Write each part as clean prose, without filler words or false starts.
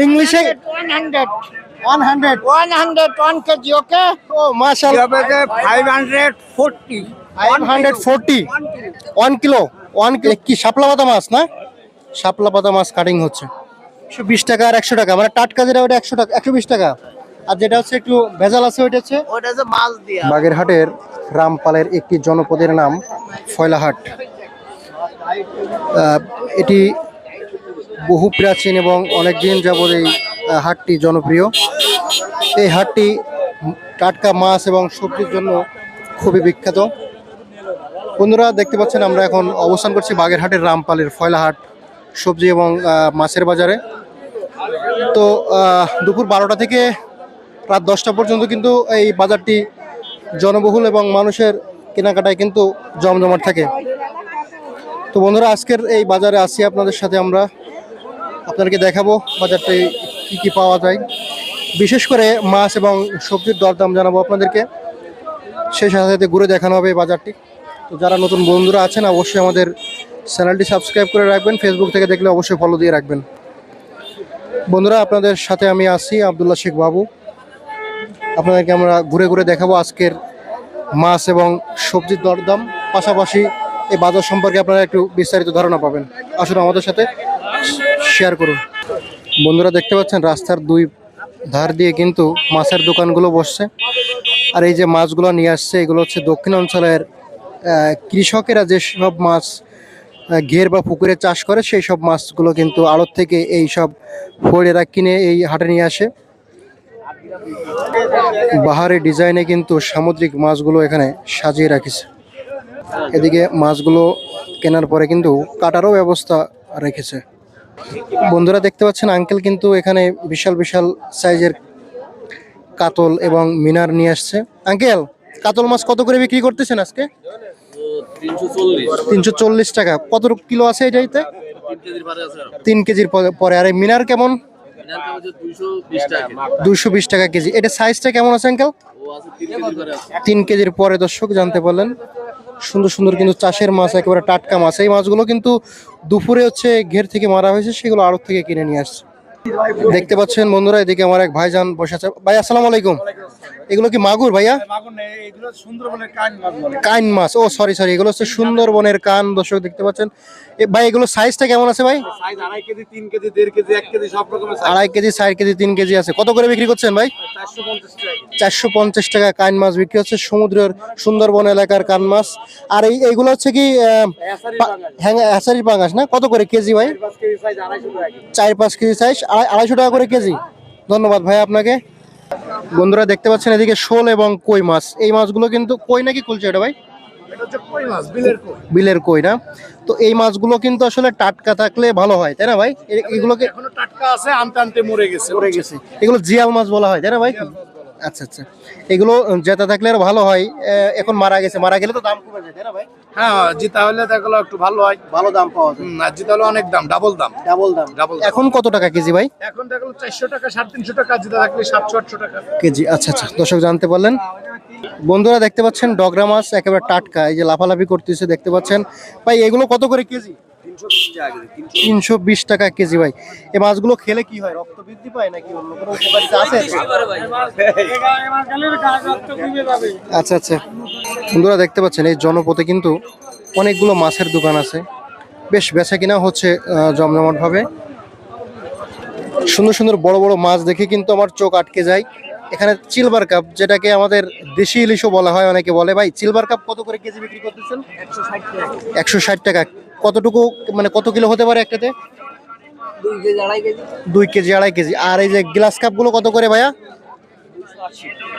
ইংলিশে 100 100 1 kg, okay? ও মাশাআল্লাহ 540 540 1 kilo 1 kilo কি শাপলা পাতা মাছ না শাপলা পাতা মাছ কাটিং হচ্ছে 120 টাকা আর 100 টাকা মানে টাটকা যেটা ওটা 100 টাকা 120 টাকা আর যেটা হচ্ছে একটু ভেজাল আছে ওইটা হচ্ছে ওটা যে মাছ দিয়া বাগেরহাটের রামপালের একটি জনপদের নাম ফয়লাহাট। এটি বহু প্রাচীন এবং অনেক দিন যাবৎ এই হাটটি জনপ্রিয়। এই হাটটি টাটকা মাছ এবং সবজির জন্য খুবই বিখ্যাত। বন্ধুরা দেখতে পাচ্ছেন আমরা এখন অবস্থান করছি বাগেরহাটের রামপালের ফয়লাহাট সবজি এবং মাছের বাজারে। তো দুপুর 12টা থেকে রাত 10টা পর্যন্ত কিন্তু এই বাজারটি জনবহুল এবং মানুষের কেনাকাটায় কিন্তু জমজমাট থাকে। তো বন্ধুরা আজকের এই বাজারে আসি আপনাদের সাথে আমরা আপনাদেরকে দেখাবো বাজারটা কি কি পাওয়া যায়, বিশেষ করে মাছ এবং সবজির দরদাম জানাবো আপনাদেরকে, সেই সাথে সাথে ঘুরে দেখানো হবে এই বাজারটি। তো যারা নতুন বন্ধুরা আছেন অবশ্যই আমাদের চ্যানেলটি সাবস্ক্রাইব করে রাখবেন, ফেসবুক থেকে দেখলে অবশ্যই ফলো দিয়ে রাখবেন। বন্ধুরা আপনাদের সাথে আমি আছি আব্দুল্লাহ শেখ বাবু, আপনাদেরকে আমরা ঘুরে ঘুরে দেখাবো আজকের মাছ এবং সবজির দরদাম, পাশাপাশি এই বাজার সম্পর্কে আপনারা একটু বিস্তারিত ধারণা পাবেন। আসুন আমাদের সাথে শেয়ার করুন। বন্ধুরা দেখতে পাচ্ছেন রাস্তার দুই ধার দিয়ে কিন্তু মাছের দোকানগুলো বসছে, আর এই যে মাছগুলো নিয়ে আসছে এগুলো হচ্ছে দক্ষিণ অঞ্চলের কৃষকেরা যেসব মাছ ঘের বা পুকুরে চাষ করে সেই সব মাছগুলো কিন্তু আড়ত থেকে এই সব ফড়েরা কিনে এই হাটে নিয়ে আসে। বাহারি ডিজাইনে কিন্তু সামুদ্রিক মাছগুলো এখানে সাজিয়ে রাখিছে। এদিকে মাছগুলো কেনার পরে কিন্তু কাটারও ব্যবস্থা রেখেছে। বন্ধুরা দেখতে পাচ্ছেন আঙ্কেল কিন্তু এখানে বিশাল বিশাল সাইজের কাতল এবং মিনার নিয়ে আসছে। আঙ্কেল কাতল মাছ কত করে বিক্রি করতেছেন আজকে? 340 টাকা। কত কিলো আছে এটাইতে? 3 কেজির পরে। আর এই মিনার কেমন? 220 টাকা কেজি। এটা সাইজটা কেমন আছে আঙ্কেল? 3 কেজির পরে। দর্শক জানতে পারলেন সুন্দর সুন্দর কিন্তু চাষের মাছ, একেবারে টাটকা মাছ। এই মাছগুলো কিন্তু দুপুরে হচ্ছে ঘের থেকে মারা হয়েছে, সেগুলো আড়ত থেকে কিনে নিয়ে আসছে। দেখতে পাচ্ছেন বন্ধুরা এদিকে আমার এক ভাইজান বসে আছে। ভাই আসসালামু আলাইকুম। এগুলো কি মাগুর ভাইয়া? কাইন মাছ। ও সরি এগুলো হচ্ছে সুন্দরবনের কান। দর্শক দেখতে পাচ্ছেন ভাই এগুলো সাইজটা কেমন আছে ভাই? 2.5 কেজি 3 কেজি 1.5 কেজি 1 কেজি সব রকমের। 2.5 কেজি 4 কেজি 3 কেজি আছে। কত করে বিক্রি করছেন ভাই? 450 টাকা কাইন মাছ বিক্রি হচ্ছে, সমুদ্রের সুন্দরবন এলাকার কান মাছ। আর এইগুলো হচ্ছে কি হ্যাঁ হ্যাচারির পাঙ্গাস না? কত করে কেজি ভাই? 4-5 কেজি সাইজ 250 টাকা করে কেজি। ধন্যবাদ ভাই আপনাকে। বন্ধুরা দেখতে পাচ্ছেন এদিকে শোল এবং কই মাছ। এই মাছগুলো কিন্তু কই নাকি কুলছে এটা ভাই? বিলের কই না? তো এই মাছগুলো কিন্তু আসলে টাটকা থাকলে ভালো হয়, তাই না ভাই? এগুলোকে এখনো টাটকা আছে, আনতে আনতে মরে গেছে। এগুলো জিয়াল মাছ বলা হয়, তাই না ভাই? আচ্ছা আচ্ছা, এগুলো জেতা থাকলে আর ভালো হয়। এখন মারা গেছে, মারা গেলে তো দাম কমে যায়, তাই না ভাই? হ্যাঁ, জিতা হলে দেখলো একটু ভালো হয়, ভালো দাম পাওয়া যায়। আর জিতা হলে অনেক দাম, ডাবল দাম। এখন কত টাকা কেজি ভাই? এখন দেখলো 400 টাকা 350 টাকা, জিতা থাকলে 700-800 টাকা কেজি। আচ্ছা আচ্ছা, দর্শক জানতে পারলেন। বন্ধুরা দেখতে পাচ্ছেন ডগরা মাছ একেবারে টাটকা, এই যে লাফালাফি করতেছে দেখতে পাচ্ছেন ভাই। এগুলো কত করে কেজি? 320 টাকা কেজি ভাই। এই মাছগুলো খেলে কি হয়? রক্ত বৃদ্ধি পায় নাকি অন্য কোনো উপকারিতা আছে? আচ্ছা আচ্ছা, বন্ধুরা দেখতে পাচ্ছেন এই জনপথে কিন্তু অনেকগুলো মাছের দোকান আছে, বেশ বেচা কিনা হচ্ছে জমজমাট ভাবে। সুন্দর সুন্দর বড় বড় মাছ দেখে কিন্তু আমার চোখ আটকে যায়। এখানে সিলভার কাপ, যেটাকে আমাদের দেশি ইলিশও বলা হয় অনেকে বলে। ভাই সিলভার কাপ কত করে কেজি বিক্রি করতেছেন? 160 টাকা। কতটুকু মানে কত কিলো হতে পারে একটাতে? 2 কেজি 2.5 কেজি। আর এই যে গ্লাস কাপগুলো কত করে ভাইয়া?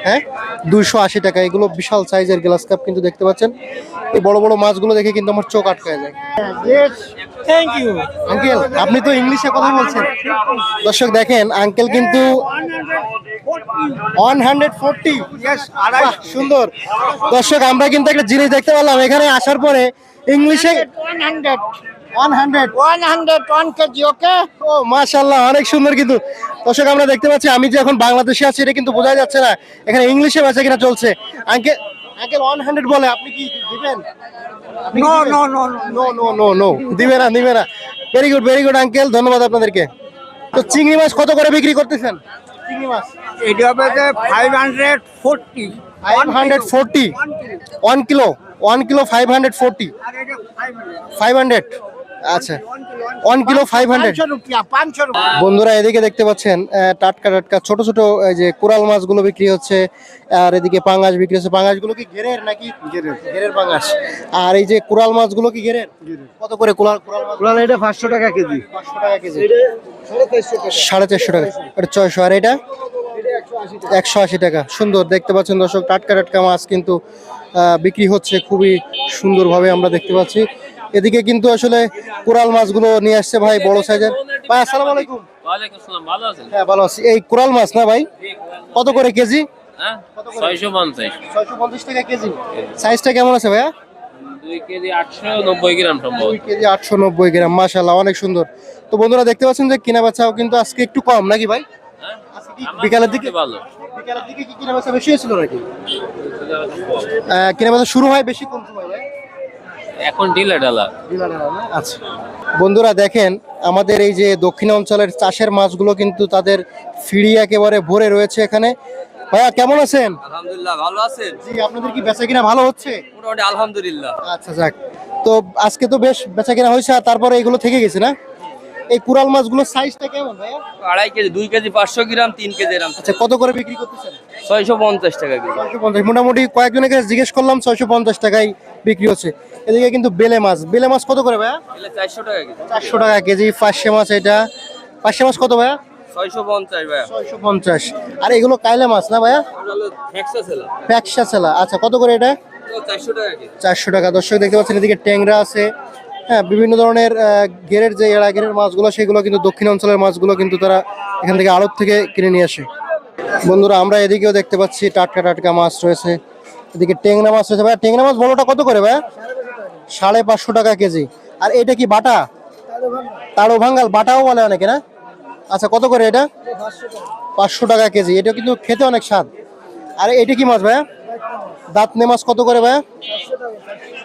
হ্যাঁ 280 টাকা। এগুলো বিশাল সাইজের গ্লাস কাপ কিন্তু দেখতে পাচ্ছেন। এই বড় বড় মাছগুলো দেখে কিন্তু আমার চোখ আটকায় যায়। থ্যাংক ইউ আঙ্কেল, আপনি তো ইংলিশে কথা বলছেন। দর্শক দেখেন আঙ্কেল কিন্তু 140। বাহ, সুন্দর। দর্শক আমরা কিন্তু একটা জিনিস দেখতে পেলাম এখানে আসার পরে, ইংলিশে 100 1 kg, okay? ও মাশাআল্লাহ, অনেক সুন্দর। কিন্তু দর্শক আমরা দেখতে পাচ্ছি, আমি যে এখন বাংলাদেশে আছি এটা কিন্তু বোঝা যাচ্ছে না, এখানে ইংলিশে বেচা কিনা চলছে। আঙ্কেল 100 বলে, আপনি কি দিবেন? No. নো দিবে না। ভেরি গুড আঙ্কেল, ধন্যবাদ আপনাদেরকে। তো চিংড়ি মাছ কত করে বিক্রি করতেছেন? চিংড়ি মাছ এটা হবে যে 540 540 1 কিলো 540 আর এটা 500 500 আচ্ছা 1 কিলো 500 500 রুপিয়া 500 রুপিয়া বন্ধুরা এদিকে দেখতে পাচ্ছেন টাটকা টাটকা ছোট ছোট এই যে কোরাল মাছগুলো বিক্রি হচ্ছে, আর এদিকে পাঙ্গাস বিক্রি হচ্ছে। পাঙ্গাসগুলো কি ঘেরের নাকি? ঘেরের পাঙ্গাস। আর এই যে কোরাল মাছগুলো কি ঘেরের? কত করে কোরাল মাছ? এটা 500 টাকা কেজি। 500 টাকা কেজি। 450 টাকা। এটা 600। আর এটা 180 টাকা। সুন্দর দেখতে পাচ্ছেন দর্শক, টাটকা টাটকা মাছ কিন্তু বিক্রি হচ্ছে খুবই সুন্দরভাবে আমরা দেখতে পাচ্ছি। এদিকে কিন্তু আসলে কোরাল মাছগুলো নিয়ে আসছে ভাই বড় সাইজের। ভাই আসসালামু আলাইকুম। ওয়ালাইকুম আসসালাম, ভালো আছেন? হ্যাঁ ভালো আছি। এই কোরাল মাছ না ভাই, কত করে কেজি? হ্যাঁ 650 650 টাকা কেজি। সাইজটা কেমন আছে ভাইয়া? 2 কেজি 890 গ্রাম সম্ভব। 2 কেজি 890 গ্রাম, মাশাআল্লাহ অনেক সুন্দর। তো বন্ধুরা দেখতে পাচ্ছেন যে কিনা বেচাও কিন্তু আজকে একটু কম নাকি ভাই? হ্যাঁ বিকালের দিকে ভালো। বিকালের দিকে কি কিনা বেচা বেশি হয়েছিল নাকি? কিনা বেচা শুরু হয় বেশি কোন সময় ভাই? এখন ঢিলা ঢালা। আচ্ছা বন্ধুরা দেখেন, আমাদের এই যে দক্ষিণ অঞ্চলের চাষের মাছগুলো কিন্তু তাদের ফিরি একেবারে ভরে রয়েছে এখানে। ভাইয়া কেমন আছেন? আলহামদুলিল্লাহ, ভালো আছেন? জি, আপনাদের কি বেচা কিনা ভালো হচ্ছে? মোটামুটি আলহামদুলিল্লাহ। আচ্ছা যাক, তো আজকে তো বেশ বেচা কিনা হয়েছে, আর তারপরে এগুলো থেকে গেছে না? এই কুরাল মাছগুলোর সাইজটা কেমন ভাইয়া? 2.5 কেজি, 2 কেজি 500 গ্রাম, 3 কেজি এরকম। আচ্ছা কত করে বিক্রি করতেছেন? 650 টাকা কেজি। 650। মোটামুটি কয়েকজনের কাছে জিজ্ঞেস করলাম 650 টাকায় বিক্রি হচ্ছে। এদিকে কিন্তু বেলে মাছ কত করে ভাইয়া? এলে 400 টাকা কেজি। 400 টাকা কেজি। পার্শে মাছ, এটা পার্শে মাছ কত ভাইয়া? 650 ভাইয়া। 650। আর এগুলো কাইলা মাছ না ভাইয়া? ওটা হলো ফ্যাক্সা ছেলা। প্যাকশা ছেলা। আচ্ছা কত করে এটা? 400 টাকা কেজি। 400 টাকা। দর্শক দেখতে পাচ্ছেন এদিকে ট্যাংরা আছে, হ্যাঁ বিভিন্ন ধরনের গেরের যে এড়া গেরের মাছগুলো সেগুলো কিন্তু দক্ষিণ অঞ্চলের মাছগুলো কিন্তু তারা এখান থেকে আড়ত থেকে কিনে নিয়ে আসে। বন্ধুরা আমরা এদিকেও দেখতে পাচ্ছি টাটকা টাটকা মাছ রয়েছে, এদিকে ট্যাংরা মাছ রয়েছে। ভাইয়া ট্যাংরা মাছ বড়টা কত করে ভাইয়া? 550 টাকা কেজি। আর এটা কি বাটা? তাড়ো ভাঙ্গাল বাটাও বলে অনেকে না? আচ্ছা কত করে এটা? 500 টাকা কেজি। এটা কিন্তু খেতে অনেক স্বাদ। আর এটা কি মাছ ভাইয়া? দাঁতনে মাছ কত করে ভাইয়া?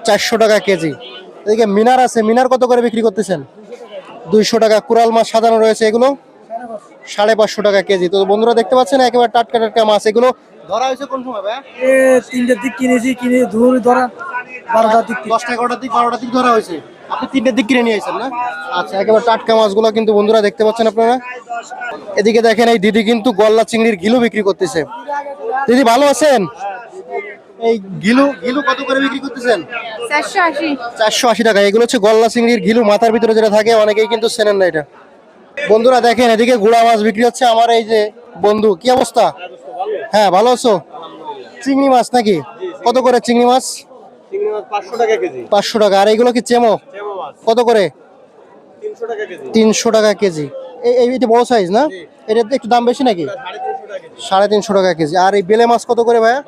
400 টাকা কেজি। এদিকে মিনার আছে, মিনার কত করে বিক্রি করতেছেন? 200 টাকা। কুরাল মাছ সাজানো রয়েছে, এগুলো 550 টাকা কেজি। তো বন্ধুরা দেখতে পাচ্ছেন একেবারে টাটকা টাটকা মাছ। এগুলো ধরা হয়েছে কোন সময় ভাইয়া? 3টার দিক কিনেছি, কিনে ধরে ধরা 12টার দিক। 10টা 11টার দিক 12টার দিক ধরা হয়েছে। আপনি 3টার দিক কিনে নিয়ে আসেন না? আচ্ছা একেবারে টাটকা মাছগুলো কিন্তু বন্ধুরা দেখতে পাচ্ছেন আপনারা। এদিকে দেখেন এই দিদি কিন্তু গলদা চিংড়ির গিলু বিক্রি করতেছে। দিদি ভালো আছেন? এই গিলু গিলু কত করে বিক্রি করতেছেন? 480। 480 টাকা। এগুলো হচ্ছে গলদা চিংড়ির গিলু, মাথার ভিতরে যেটা থাকে, অনেকেই কিন্তু চেনেন না এটা। বন্ধুরা দেখেন এদিকে গুড়া মাছ বিক্রি হচ্ছে। আমার এই যে বন্ধু, কি অবস্থা? হ্যাঁ ভালো আছো? চিংড়ি মাছ নাকি? কত করে চিংড়ি মাছ? 500 টাকা কেজি। 500 টাকা। আর এগুলো কি চেমো? কত করে? 300 টাকা কেজি। 300 টাকা কেজি। এইটা বড় সাইজ না? এটা একটু দাম বেশি নাকি? 350 টাকা কেজি। আর এই বেলে মাছ কত করে ভাইয়া?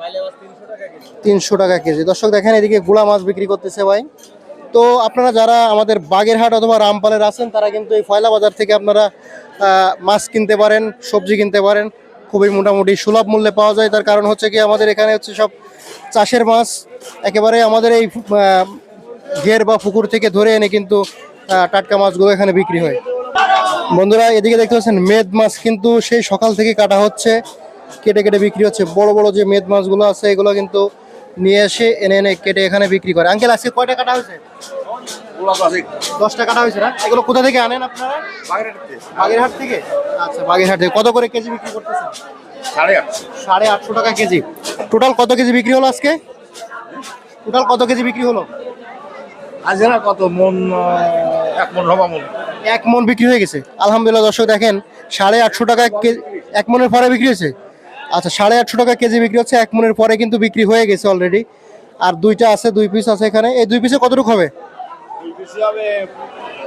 300 টাকা কেজি। দর্শক দেখেন এদিকে গুড়া মাছ বিক্রি করতেছে ভাই। তো আপনারা যারা আমাদের বাগেরহাট অথবা রামপালের আছেন তারা কিন্তু এই ফয়লা বাজার থেকে আপনারা মাছ কিনতে পারেন, সবজি কিনতে পারেন, খুবই মোটামুটি সুলভ মূল্যে পাওয়া যায়। তার কারণ হচ্ছে কি আমাদের এখানে হচ্ছে সব চাষের মাছ, একেবারে আমাদের এই ঘের বা পুকুর থেকে ধরে এনে কিন্তু টাটকা মাছগুলো এখানে বিক্রি হয়। বন্ধুরা এদিকে দেখতে পাচ্ছেন মেদ মাছ কিন্তু সেই সকাল থেকে কাটা হচ্ছে, কেটে কেটে বিক্রি হচ্ছে। বড় বড় যে মেদ মাছগুলো আছে এগুলো কিন্তু নিয়ে এসে এনে এনে কেটে এখানে বিক্রি করে। আঙ্কেল আজকে কয়টা কাটা হয়েছে? 10টা কাটা হয়েছে না? এগুলো কোথা থেকে আনেন আপনারা? বাগেরহাট থেকে। আচ্ছা বাগেরহাট থেকে। কত করে কেজি বিক্রি করতেছেন? 850 টাকা কেজি। টোটাল কত কেজি বিক্রি হলো আজকে? টোটাল কত কেজি বিক্রি হলো? আজ না কত মন? 1 মন হবা মন। 1 মন বিক্রি হয়ে গেছে। আলহামদুলিল্লাহ দর্শক দেখেন 850 টাকা 1 মনের পরে বিক্রি হয়েছে। আচ্ছা 850 টাকা কেজি বিক্রি হচ্ছে, 1 মনের পরে কিন্তু বিক্রি হয়ে গেছে অলরেডি। আর দুইটা আছে, 2 পিস আছে এখানে। এই 2 পিসে কতটুকু হবে? 2 পিসি হবে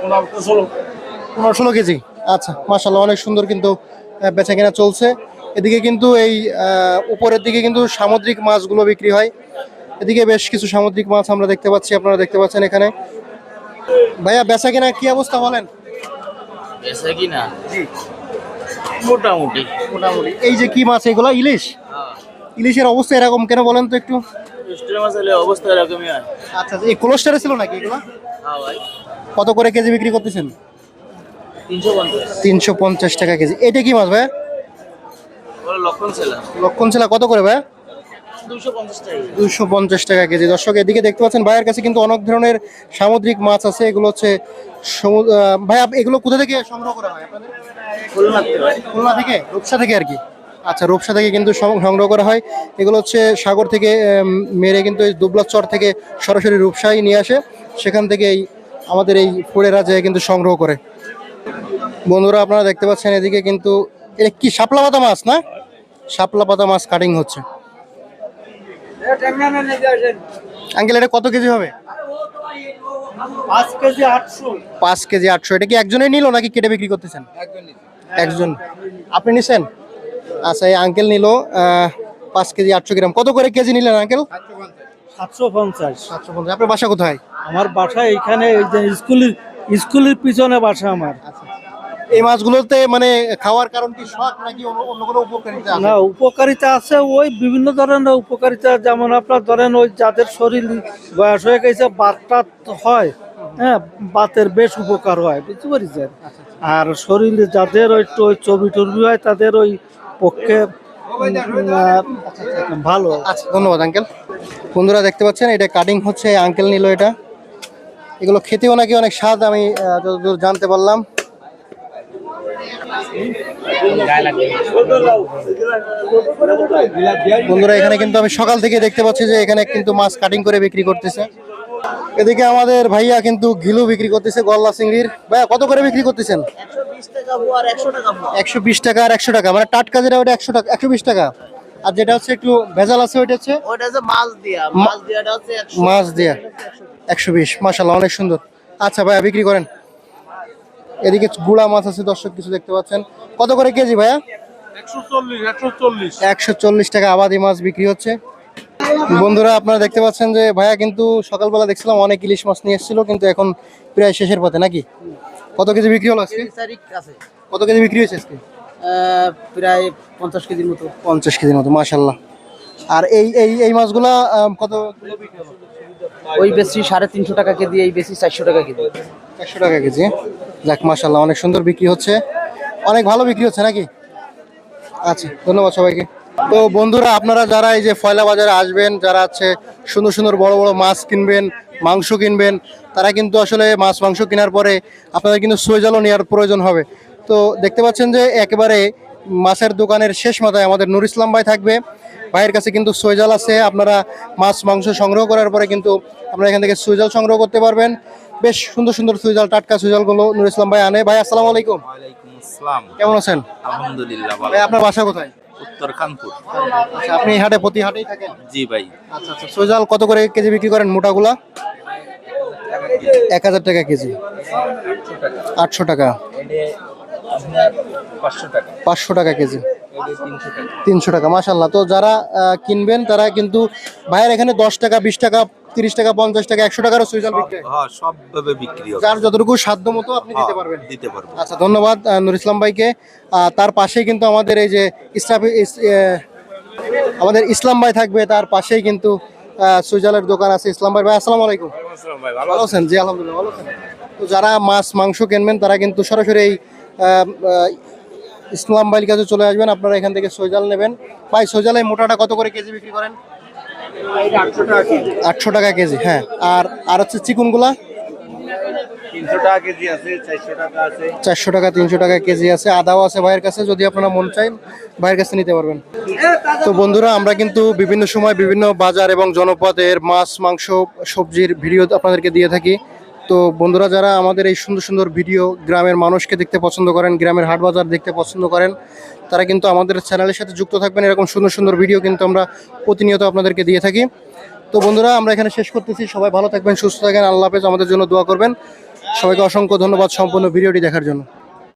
15-16 কেজি। আচ্ছা মাশাআল্লাহ অনেক সুন্দর কিন্তু বেচা কেনা চলছে। এদিকে কিন্তু এই উপরের দিকে কিন্তু সামুদ্রিক মাছগুলো বিক্রি হয়। এদিকে বেশ কিছু সামুদ্রিক মাছ আমরা দেখতে পাচ্ছি, আপনারা দেখতে পাচ্ছেন এখানে। ভাইয়া বেচা কেনা কি অবস্থা বলেন? এসে কি না? জি মোটামুটি। মোটামুটি। এই যে কি মাছ এগুলো? ইলিশ? ইলিশের অবস্থা এরকম কেন বলেন তো একটু? স্টোরের মাছের অবস্থা এরকমই হয়। আচ্ছা এই কোলেস্টারে ছিল নাকি এগুলো? হ্যাঁ ভাই। কত করে কেজি বিক্রি করতেছেন? 350 350 টাকা কেজি। এটা কি মাছ ভাই? বলো লক্ষণ ছেলা লক্ষণ ছেলা কত করে ভাই? 250 টাকা 250 টাকা কেজি। দর্শক এদিকে দেখতে পাচ্ছেন ভাইয়ের কাছে কিন্তু অনেক ধরনের সামুদ্রিক মাছ আছে। এগুলো হচ্ছে ভাই এগুলো কোথা থেকে সংগ্রহ করা হয় আপনাদের? খুলনা থেকে ভাই। খুলনা থেকে, রূপসা থেকে আর কি। আচ্ছা, রূপসা থেকে কিন্তু সংগ্রহ করা হয়। এগুলো হচ্ছে সাগর থেকে মেরে কিন্তু এই দুবলার চর থেকে সরাসরি রূপসাই নিয়ে আসে, সেখান থেকে আমাদের এই ফোড়েরা যায় কিন্তু সংগ্রহ করে। বন্ধুরা আপনারা দেখতে পাচ্ছেন এদিকে কিন্তু এটা কি শাপলা পাতা মাছ না? শাপলা পাতা মাছ কাটিং হচ্ছে। আঙ্কেল এটা কত কেজি হবে? 5 কেজি 800। 5 কেজি 800। এটা কি একজনেই নিল নাকি কেটে বিক্রি করতেছেন? একজন। আপনি নিছেন? আচ্ছা, এই আঙ্কেল নিল 5 কেজি 800 গ্রাম। কত করে কেজি নিলেন আঙ্কেল? 750। 750। আপনার বাসা কোথায়? আমার বাসা এখানে, এই যে স্কুলের পিছনে বাসা আমার। এই মাছগুলোতে মানে খাওয়ার কারণ কি শখ নাকি অন্য কোনো উপকারিতা আছে? না, উপকারিতা আছে, ওই বিভিন্ন ধরনের উপকারিতা। যেমন আপনার ধরেন ওই যাদের শরীর বয়স হয়ে গেছে, বাতটা হয়, হ্যাঁ, বাতের বেশ উপকার হয়, বুঝতে পারছেন। আর শরীরে যাদের ওই চর্বি টর্বি হয় তাদের ওই পক্ষে ভালো। আচ্ছা, ধন্যবাদ আঙ্কেল। বন্ধুরা দেখতে পাচ্ছেন এটা কাটিং হচ্ছে, আঙ্কেল নিল এটা। এগুলো খেতেও নাকি অনেক স্বাদ, আমি যতদূর জানতে পারলাম। বন্ধুরা এখানে কিন্তু আমি সকাল থেকে দেখতে পাচ্ছি যে এখানে কিন্তু মাছ কাটিং করে বিক্রি করতেছে। এদিকে আমাদের ভাইয়া কিন্তু ঘিলু বিক্রি করতেছে, গলদা চিংড়ির। ভাইয়া কত করে বিক্রি করতেছেন? 120 টাকা আর 100 টাকা 120 টাকা আর 100 টাকা, মানে টাটকা যেটা ওটা 100 টাকা, 120 টাকা। আর যেটা হচ্ছে একটু ভেজাল আছে ওইটা হচ্ছে ওটা যে মাছ দিয়াটা হচ্ছে 100 মাছ দিয়া 120। মাশাআল্লাহ, অনেক সুন্দর। আচ্ছা ভাইয়া বিক্রি করেন। এদিকে গুড়া মাছ আছে দর্শক, কিছু দেখতে পাচ্ছেন। কত করে কেজি ভাইয়া? 140 টাকা আবাদি মাছ বিক্রি হচ্ছে। বন্ধুরা আপনারা দেখতে পাচ্ছেন যে ভাইয়া কিন্তু সকালবেলা দেখছিলাম অনেক ইলিশ মাছ নিয়ে এসেছিল, কিন্তু এখন প্রায় শেষের পথে নাকি। কত কেজি বিক্রি হলো আজকে? কত কেজি বিক্রি হয়েছে আজকে? প্রায় 50 কেজির মতো। 50 কেজির মতো, মাশাআল্লাহ। আর এই মাছগুলা কত? ওই বেশি 350 টাকা কেজি, এই বেশি 400 টাকা কেজি। 100 টাকা কেজি। যাক মাশাআল্লাহ, অনেক সুন্দর বিক্রি হচ্ছে, অনেক ভালো বিক্রি হচ্ছে নাকি। আচ্ছা, ধন্যবাদ সবাইকে। তো বন্ধুরা আপনারা যারা এই যে ফয়লা বাজারে আসবেন, যারা আছে সুন্দর সুন্দর বড় বড় মাছ কিনবেন, মাংস কিনবেন, তারা কিন্তু আসলে মাছ মাংস কেনার পরে আপনাদের কিন্তু সৈজালও নেওয়ার প্রয়োজন হবে। তো দেখতে পাচ্ছেন যে একেবারে মাছের দোকানের শেষ মাথায় আমাদের নুর ইসলাম ভাই থাকবে। ভাইয়ের কাছে কিন্তু সৈজাল আছে। আপনারা মাছ মাংস সংগ্রহ করার পরে কিন্তু আপনারা এখান থেকে সৈজাল সংগ্রহ করতে পারবেন। বেশ সুন্দর সুন্দর সুইজাল, টাটকা সুইজালগুলো নুর ইসলাম ভাই আনে। ভাই আসসালামু আলাইকুম। ওয়ালাইকুম আসসালাম। কেমন আছেন? আলহামদুলিল্লাহ ভালো। ভাই আপনার বাসা কোথায়? উত্তর কানপুর। আচ্ছা, আপনি এই হাটে প্রতি হাটেই থাকেন? জি ভাই। আচ্ছা আচ্ছা, সুইজাল কত করে কেজি বিক্রি করেন মোটাগুলা? 1000 টাকা কেজি। 800 টাকা। 500 টাকা কেজি। 300 টাকা। মাশাআল্লাহ। তো যারা কিনবেন তারা কিন্তু ভাইয়ের এখানে 10 টাকা, 20 টাকা, 30 টাকা, 50 টাকা, 100 টাকারও সুইজাল বিক্রি হয়। হ্যাঁ, সবভাবে বিক্রি হবে। যার যতটুকু সাধ্য মতো আপনি দিতে পারবেন। দিতে পারবো। আচ্ছা, ধন্যবাদ নুর ইসলাম ভাইকে। তার পাশেই কিন্তু আমাদের এই যে আমাদের ইসলাম ভাই থাকবে, তার পাশেই কিন্তু সুইজালের দোকান আছে। ইসলাম ভাই, ভাই আসসালামু আলাইকুম। ভালো আছেন? জি আলহামদুলিল্লাহ ভালো আছেন। তো যারা মাছ মাংস কিনবেন তারা কিন্তু সরাসরি এই ইসলাম ভাইয়ের কাছে চলে আসবেন। আপনারা এখান থেকে সুইজাল নেবেন। ভাই সুইজালের মোটাটা কত করে কেজি বিক্রি করেন? 800 টাকা কেজি। হ্যাঁ, আর হচ্ছে চিকুনগুলা 300 টাকা কেজি আছে, 400 টাকা আছে। 400 টাকা, 300 টাকা কেজি আছে। আদাও আছে ভাইয়ের কাছে, যদি আপনারা মন চান ভাইয়ের কাছে নিতে পারবেন। তো বন্ধুরা আমরা কিন্তু বিভিন্ন সময় বিভিন্ন বাজার এবং জনপদের মাছ মাংস সবজির ভিডিও আপনাদেরকে দিয়ে থাকি। তো বন্ধুরা যারা আমাদের এই সুন্দর সুন্দর ভিডিও, গ্রামের মানুষকে দেখতে পছন্দ করেন, গ্রামের হাট বাজার দেখতে পছন্দ করেন, তারা কিন্তু আমাদের চ্যানেলের সাথে যুক্ত থাকবেন। এরকম সুন্দর সুন্দর ভিডিও কিন্তু আমরা প্রতিনিয়ত আপনাদেরকে দিয়ে থাকি। তো বন্ধুরা আমরা এখানে শেষ করতেছি। সবাই ভালো থাকবেন, সুস্থ থাকবেন, আল্লাহ হাফেজ। আমাদের জন্য দোয়া করবেন। সবাইকে অসংখ্য ধন্যবাদ সম্পূর্ণ ভিডিওটি দেখার জন্য।